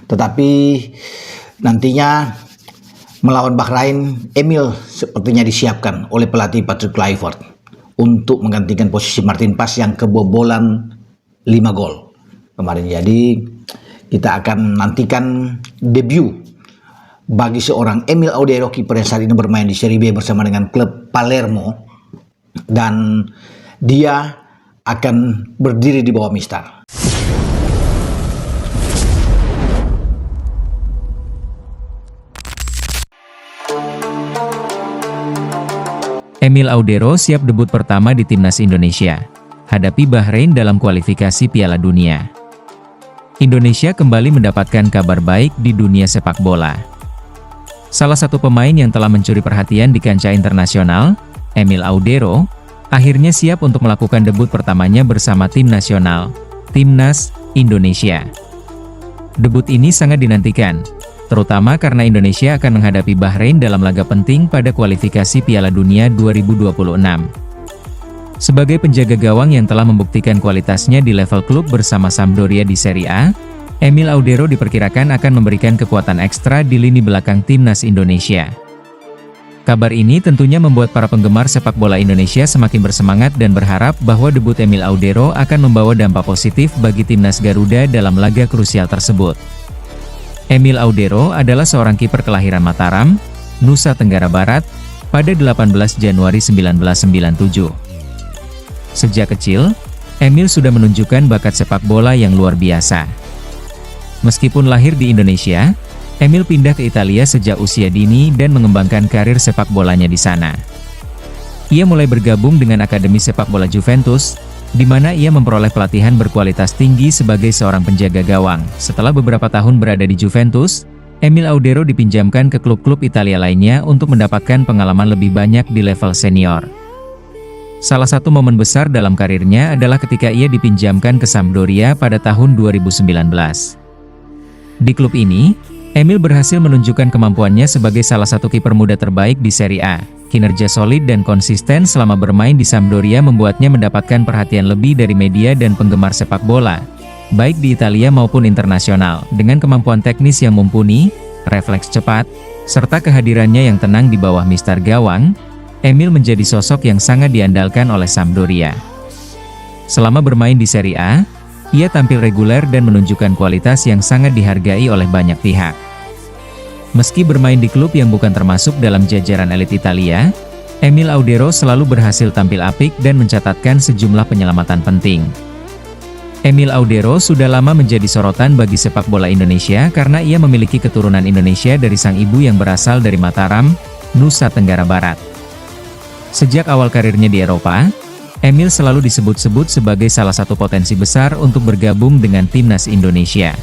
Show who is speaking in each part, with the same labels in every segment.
Speaker 1: Tetapi nantinya melawan Bahrain, Emil sepertinya disiapkan oleh pelatih Patrick Kluivert untuk menggantikan posisi Martin Pas yang kebobolan 5 gol kemarin. Jadi kita akan nantikan debut bagi seorang Emil Audero, kiper yang saat ini bermain di Serie B bersama dengan klub Palermo, dan dia akan berdiri di bawah Mistar.
Speaker 2: Emil Audero siap debut pertama di timnas Indonesia, hadapi Bahrain dalam kualifikasi Piala Dunia. Indonesia kembali mendapatkan kabar baik di dunia sepak bola. Salah satu pemain yang telah mencuri perhatian di kancah internasional, Emil Audero, akhirnya siap untuk melakukan debut pertamanya bersama tim nasional, Timnas Indonesia. Debut ini sangat dinantikan, terutama karena Indonesia akan menghadapi Bahrain dalam laga penting pada kualifikasi Piala Dunia 2026. Sebagai penjaga gawang yang telah membuktikan kualitasnya di level klub bersama Sampdoria di Serie A, Emil Audero diperkirakan akan memberikan kekuatan ekstra di lini belakang timnas Indonesia. Kabar ini tentunya membuat para penggemar sepak bola Indonesia semakin bersemangat dan berharap bahwa debut Emil Audero akan membawa dampak positif bagi timnas Garuda dalam laga krusial tersebut. Emil Audero adalah seorang kiper kelahiran Mataram, Nusa Tenggara Barat, pada 18 Januari 1997. Sejak kecil, Emil sudah menunjukkan bakat sepak bola yang luar biasa. Meskipun lahir di Indonesia, Emil pindah ke Italia sejak usia dini dan mengembangkan karir sepak bolanya di sana. Ia mulai bergabung dengan Akademi Sepak Bola Juventus, di mana ia memperoleh pelatihan berkualitas tinggi sebagai seorang penjaga gawang. Setelah beberapa tahun berada di Juventus, Emil Audero dipinjamkan ke klub-klub Italia lainnya untuk mendapatkan pengalaman lebih banyak di level senior. Salah satu momen besar dalam karirnya adalah ketika ia dipinjamkan ke Sampdoria pada tahun 2019. Di klub ini, Emil berhasil menunjukkan kemampuannya sebagai salah satu kiper muda terbaik di Serie A. Kinerja solid dan konsisten selama bermain di Sampdoria membuatnya mendapatkan perhatian lebih dari media dan penggemar sepak bola, baik di Italia maupun internasional. Dengan kemampuan teknis yang mumpuni, refleks cepat, serta kehadirannya yang tenang di bawah mistar gawang, Emil menjadi sosok yang sangat diandalkan oleh Sampdoria. Selama bermain di Serie A, ia tampil reguler dan menunjukkan kualitas yang sangat dihargai oleh banyak pihak. Meski bermain di klub yang bukan termasuk dalam jajaran elit Italia, Emil Audero selalu berhasil tampil apik dan mencatatkan sejumlah penyelamatan penting. Emil Audero sudah lama menjadi sorotan bagi sepak bola Indonesia karena ia memiliki keturunan Indonesia dari sang ibu yang berasal dari Mataram, Nusa Tenggara Barat. Sejak awal karirnya di Eropa, Emil selalu disebut-sebut sebagai salah satu potensi besar untuk bergabung dengan timnas Indonesia.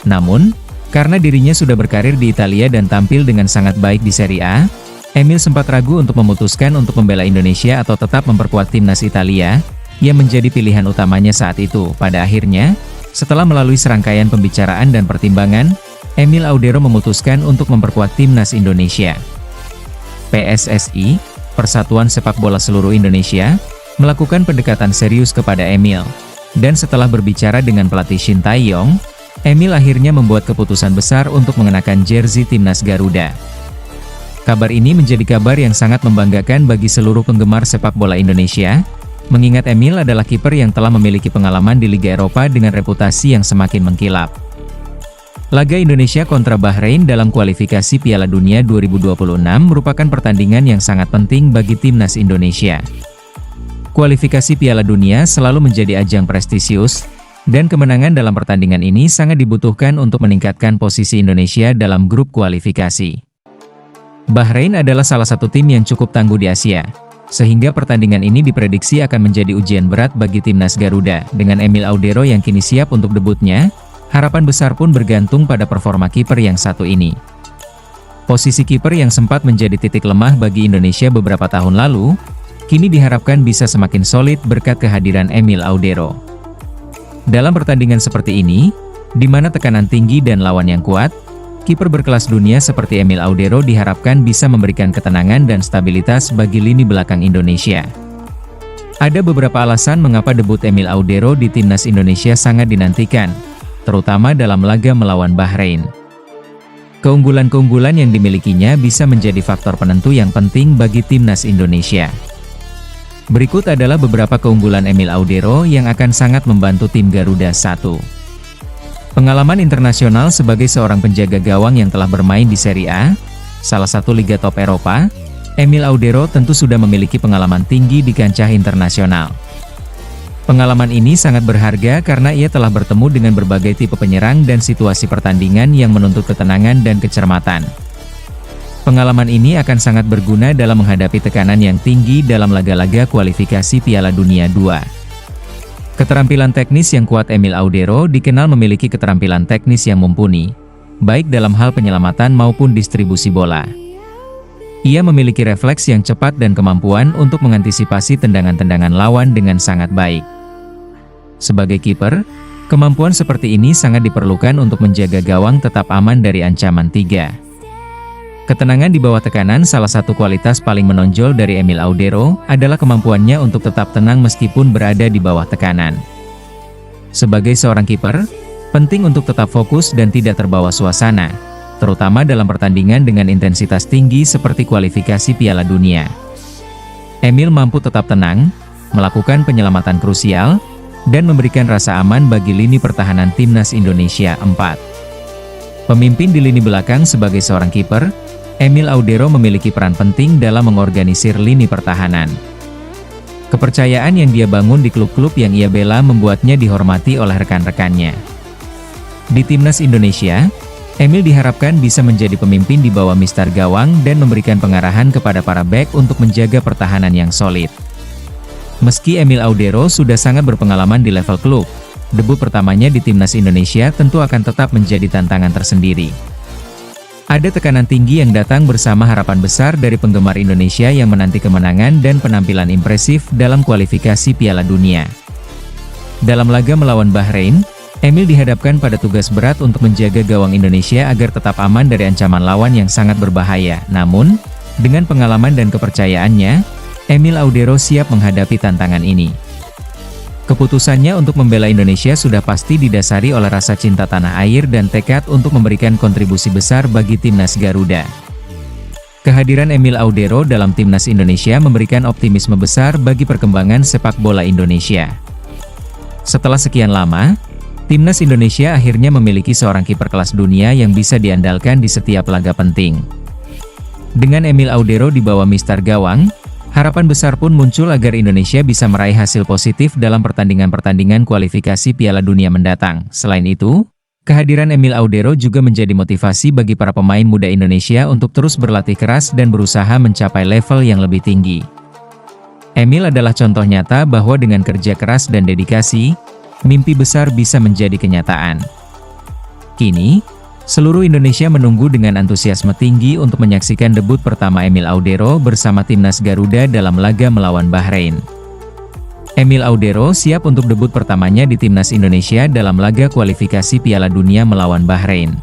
Speaker 2: Namun, karena dirinya sudah berkarir di Italia dan tampil dengan sangat baik di Serie A, Emil sempat ragu untuk memutuskan untuk membela Indonesia atau tetap memperkuat timnas Italia, yang menjadi pilihan utamanya saat itu. Pada akhirnya, setelah melalui serangkaian pembicaraan dan pertimbangan, Emil Audero memutuskan untuk memperkuat timnas Indonesia. PSSI, Persatuan Sepak Bola Seluruh Indonesia, melakukan pendekatan serius kepada Emil, dan setelah berbicara dengan pelatih Shin Tae-yong, Emil akhirnya membuat keputusan besar untuk mengenakan jersey timnas Garuda. Kabar ini menjadi kabar yang sangat membanggakan bagi seluruh penggemar sepak bola Indonesia, mengingat Emil adalah kiper yang telah memiliki pengalaman di Liga Eropa dengan reputasi yang semakin mengkilap. Laga Indonesia kontra Bahrain dalam kualifikasi Piala Dunia 2026 merupakan pertandingan yang sangat penting bagi timnas Indonesia. Kualifikasi Piala Dunia selalu menjadi ajang prestisius, dan kemenangan dalam pertandingan ini sangat dibutuhkan untuk meningkatkan posisi Indonesia dalam grup kualifikasi. Bahrain adalah salah satu tim yang cukup tangguh di Asia, sehingga pertandingan ini diprediksi akan menjadi ujian berat bagi timnas Garuda. Dengan Emil Audero yang kini siap untuk debutnya, harapan besar pun bergantung pada performa kiper yang satu ini. Posisi kiper yang sempat menjadi titik lemah bagi Indonesia beberapa tahun lalu, kini diharapkan bisa semakin solid berkat kehadiran Emil Audero. Dalam pertandingan seperti ini, di mana tekanan tinggi dan lawan yang kuat, kiper berkelas dunia seperti Emil Audero diharapkan bisa memberikan ketenangan dan stabilitas bagi lini belakang Indonesia. Ada beberapa alasan mengapa debut Emil Audero di timnas Indonesia sangat dinantikan, terutama dalam laga melawan Bahrain. Keunggulan-keunggulan yang dimilikinya bisa menjadi faktor penentu yang penting bagi timnas Indonesia. Berikut adalah beberapa keunggulan Emil Audero yang akan sangat membantu tim Garuda 1. Pengalaman internasional sebagai seorang penjaga gawang yang telah bermain di Serie A, salah satu liga top Eropa, Emil Audero tentu sudah memiliki pengalaman tinggi di kancah internasional. Pengalaman ini sangat berharga karena ia telah bertemu dengan berbagai tipe penyerang dan situasi pertandingan yang menuntut ketenangan dan kecermatan. Pengalaman ini akan sangat berguna dalam menghadapi tekanan yang tinggi dalam laga-laga kualifikasi Piala Dunia 2. Keterampilan teknis yang kuat Emil Audero dikenal memiliki keterampilan teknis yang mumpuni, baik dalam hal penyelamatan maupun distribusi bola. Ia memiliki refleks yang cepat dan kemampuan untuk mengantisipasi tendangan-tendangan lawan dengan sangat baik. Sebagai kiper, kemampuan seperti ini sangat diperlukan untuk menjaga gawang tetap aman dari ancaman 3. Ketenangan di bawah tekanan. Salah satu kualitas paling menonjol dari Emil Audero adalah kemampuannya untuk tetap tenang meskipun berada di bawah tekanan. Sebagai seorang kiper, penting untuk tetap fokus dan tidak terbawa suasana, terutama dalam pertandingan dengan intensitas tinggi seperti kualifikasi Piala Dunia. Emil mampu tetap tenang, melakukan penyelamatan krusial, dan memberikan rasa aman bagi lini pertahanan timnas Indonesia 4. Pemimpin di lini belakang. Sebagai seorang kiper, Emil Audero memiliki peran penting dalam mengorganisir lini pertahanan. Kepercayaan yang dia bangun di klub-klub yang ia bela membuatnya dihormati oleh rekan-rekannya. Di timnas Indonesia, Emil diharapkan bisa menjadi pemimpin di bawah Mister Gawang dan memberikan pengarahan kepada para bek untuk menjaga pertahanan yang solid. Meski Emil Audero sudah sangat berpengalaman di level klub, debut pertamanya di timnas Indonesia tentu akan tetap menjadi tantangan tersendiri. Ada tekanan tinggi yang datang bersama harapan besar dari penggemar Indonesia yang menanti kemenangan dan penampilan impresif dalam kualifikasi Piala Dunia. Dalam laga melawan Bahrain, Emil dihadapkan pada tugas berat untuk menjaga gawang Indonesia agar tetap aman dari ancaman lawan yang sangat berbahaya. Namun, dengan pengalaman dan kepercayaannya, Emil Audero siap menghadapi tantangan ini. Keputusannya untuk membela Indonesia sudah pasti didasari oleh rasa cinta tanah air dan tekad untuk memberikan kontribusi besar bagi timnas Garuda. Kehadiran Emil Audero dalam timnas Indonesia memberikan optimisme besar bagi perkembangan sepak bola Indonesia. Setelah sekian lama, timnas Indonesia akhirnya memiliki seorang kiper kelas dunia yang bisa diandalkan di setiap laga penting. Dengan Emil Audero di bawah Mister Gawang, harapan besar pun muncul agar Indonesia bisa meraih hasil positif dalam pertandingan-pertandingan kualifikasi Piala Dunia mendatang. Selain itu, kehadiran Emil Audero juga menjadi motivasi bagi para pemain muda Indonesia untuk terus berlatih keras dan berusaha mencapai level yang lebih tinggi. Emil adalah contoh nyata bahwa dengan kerja keras dan dedikasi, mimpi besar bisa menjadi kenyataan. Kini, seluruh Indonesia menunggu dengan antusiasme tinggi untuk menyaksikan debut pertama Emil Audero bersama timnas Garuda dalam laga melawan Bahrain. Emil Audero siap untuk debut pertamanya di timnas Indonesia dalam laga kualifikasi Piala Dunia melawan Bahrain.